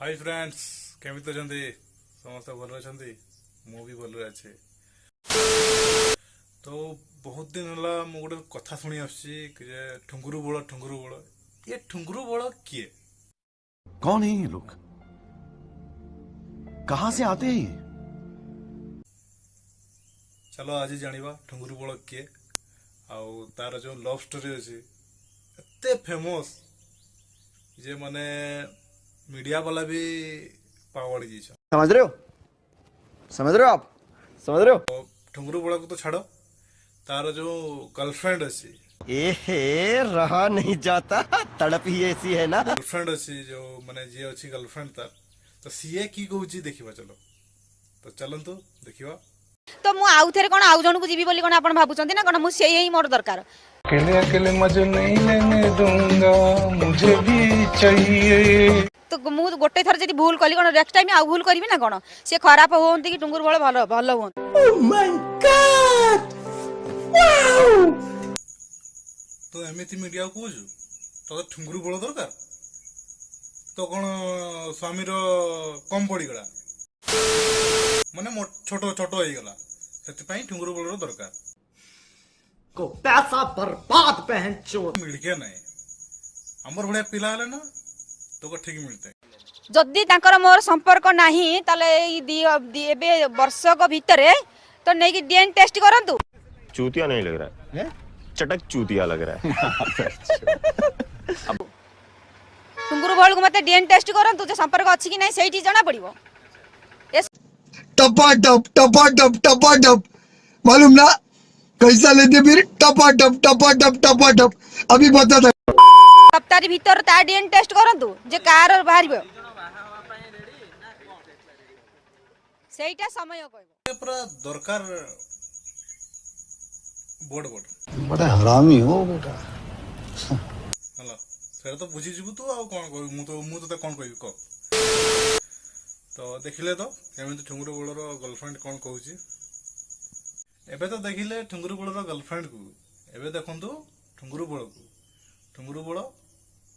Hi friends केमिति अछंती समस्त भल अछंती मु भी भल अच्छे। तो बहुत दिन होला मु गोटे कथा सुनी आछि जे ठुंगुरु बळ ये ठुंगुरु बळ किए? कौन है ये लोग? कहां से आते हैं ये? चलो आज जानिबा ठुंगुरु बळ किए आउ तार जो लव स्टोरी अछि एते फेमस जे माने मीडिया वाला भी पावड़ी जी। समझ रहे हो? समझ रहे हो आप? समझ रहे हो? ठुंगुरु बळ को तो छाड़ो, तार जो गर्लफ्रेंड अछि एहे रहा नहीं जाता, तड़प ही ऐसी है ना। गर्लफ्रेंड अछि जो माने जे अछि गर्लफ्रेंड तार तो सीए की कहूची देखिबा। चलो तो चलंतु देखिबा। तो मु आउ थेरे कोन आउ जणु को जीवी बोली कोन आपण भाबुचंती ना कोन मु सेही ही मोर दरकार। अकेले अकेले मजे नहीं लेने दूंगा, मुझे भी चाहिए। तो मु गोटे थर जदी भूल कली कोन नेक्स्ट टाइम आउ भूल करबी ना कोन से खराब होंती कि टुंगुर बळ भलो भलो हों। Oh my God, wow. तो एमिति मीडिया को कहूछु तो ठुंगुरु बळ दरकार तो कोन स्वामी रो कम पड़ी गला माने छोट छोट होई गला सेति पई ठुंगुरु बळ रो दरकार को पैसा बर्बाद पहन चोर मिल के नहीं हमर भलिया पिला हले ना तो को ठीक मिलते। जदी तांकर मोर संपर्क नाही तले एबे वर्षक भितरे तो नै कि डीएन टेस्ट करंतु। चूतिया नहीं लग रहा है, चटक चूतिया लग रहा है। टुंगुर बळ को मते डीएन टेस्ट करंतु जे संपर्क अछि कि नै सेठी जणा पड़िबो। टपा टप मालूम ना कैसा लेते फिर टपा टप अभी बता था सप्ताह भीतर ता डीएन टेस्ट करंतु जे कार बाहरिबो सेटा समय कहबो पूरा दरकार बोर्ड बड़ा हरामी हो बेटा। हला सेरा तो बुझी जिबु तू आ कोन कहबी मु तो कोन कहबी क तो देखिले तो केमिति ठुंगुरु बळर गर्लफ्रेंड कोन कहूची एबे तो देखिले ठुंगुरु बळर गर्लफ्रेंड को एबे देखंतु ठुंगुरु बळ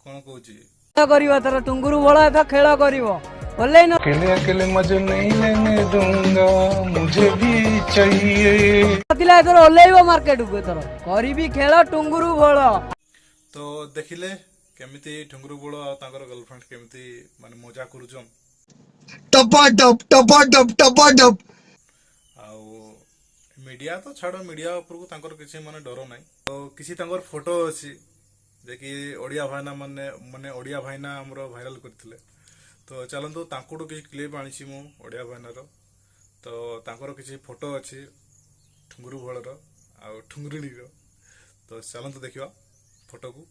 कोन कहूची करिवो तर टुंगुरु बळ तो खेल करिवो बोले न अकेले अकेले मजे नहीं लेने दूंगा, मुझे भी चाहिए। तिला तर ओलेइबो मार्केट को तर करिबी खेल टुंगुरु बळ। तो देखिले केमिति ठुंगुरु बळ आ तांकर गर्लफ्रेंड केमिति माने मजा करूछन टपा टप आउ मीडिया तो छाड़ो मीडिया ऊपर को तांकर किसी माने डरो नाही। तो किसी तांकर फोटो अछि जे कि ओडिया भाईना माने ओडिया भाईना हमरो वायरल करथिले तो चलंतु तांकोडो किसी क्लिप आनिछि मु ओडिया भाईना रो तो तांकर किसी फोटो अछि ठुंगुरु बळर आ ठुंगुरिणी रो तो चलंतु देखिबा फोटो को।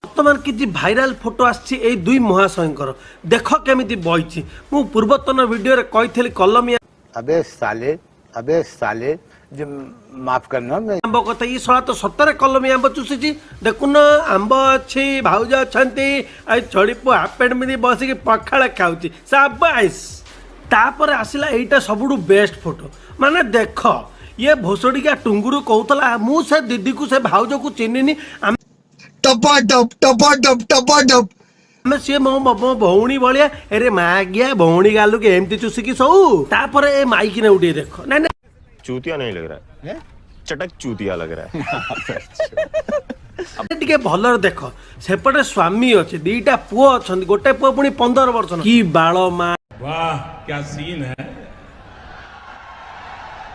बर्तमान किछि भाइराल फोटो आछि ए दुई महाशयंकर देख केमिति बइछि। मु पूर्वतन वीडियो रे कहिथली कलमिया अबे साले जो माफ करना मैं आंब कथा ई सळा तो सतरे कलमी आंब चुसिछि। देखुन आंब अछि भाउज अछंती आ छड़ीपो हापेड मिनी बसिक पखाळ खाउछि साबाइस। तापर आसिला एटा सबुडु बेस्ट फोटो माने देख ये भोसड़िया टुंगुरु कहतला मु से दीदी को से भाउज को चिन्हिनी टपा टप मैं सी मो भौणी भाया अरे माँ गया भौणी गालू के एमती चुसिकी सौ तापर ए माइक ने उठे देख ना चूतिया नहीं लग रहा है, चटक चूतिया लग रहा है। टिके भलर देख सेपटे स्वामी अच्छे दीटा पुओ अच्छा गोटे पुओ पुणी 15 वर्ष की बाल माँ। वाह क्या सीन है,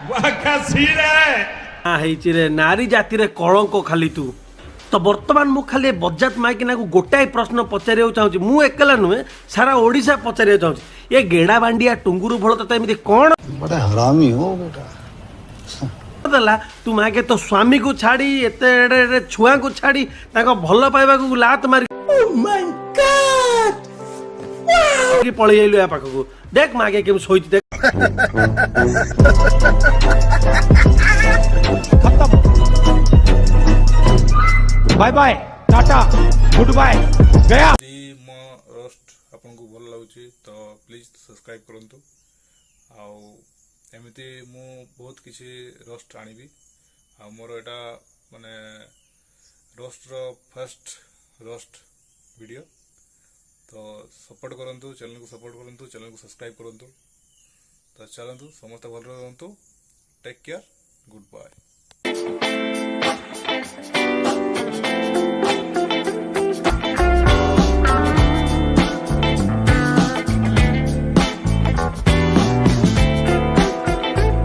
वाह क्या सीन है। रे नारी जाति रे कलंक खाली तू तो वर्तमान मु खाली बजात माइकिना को गोटाए प्रश्न पचारिया चाहूँ मु एकला नुहे सारा ओडिशा पचारिया चाहूँ ये गेड़ा बांडिया टुंगुरु भल तो एमती कौन बड़ा हरामी हो बेटा। देला तू माँ के तो स्वामी को छाड़ी एते छुआ को छाड़ी ताको भल पाइबा को लात मारी ओह माय गॉड, कि पळी आइलु या पाखो को देख माँ के केम सोइति देख bye bye tata goodbye गया। यदि मो रोस्ट आपन को भल लागुची तो प्लीज सब्सक्राइब करंतु आउ एमिति मु बहुत किसी रोस्ट आनिबी आ मोर एटा माने रोस्ट रो फर्स्ट रोस्ट वीडियो तो सपोर्ट करंतु, चैनल को सपोर्ट करंतु, चैनल को सब्सक्राइब करंतु। तो चलंतु समस्त भल रहंतु। Take care, good bye.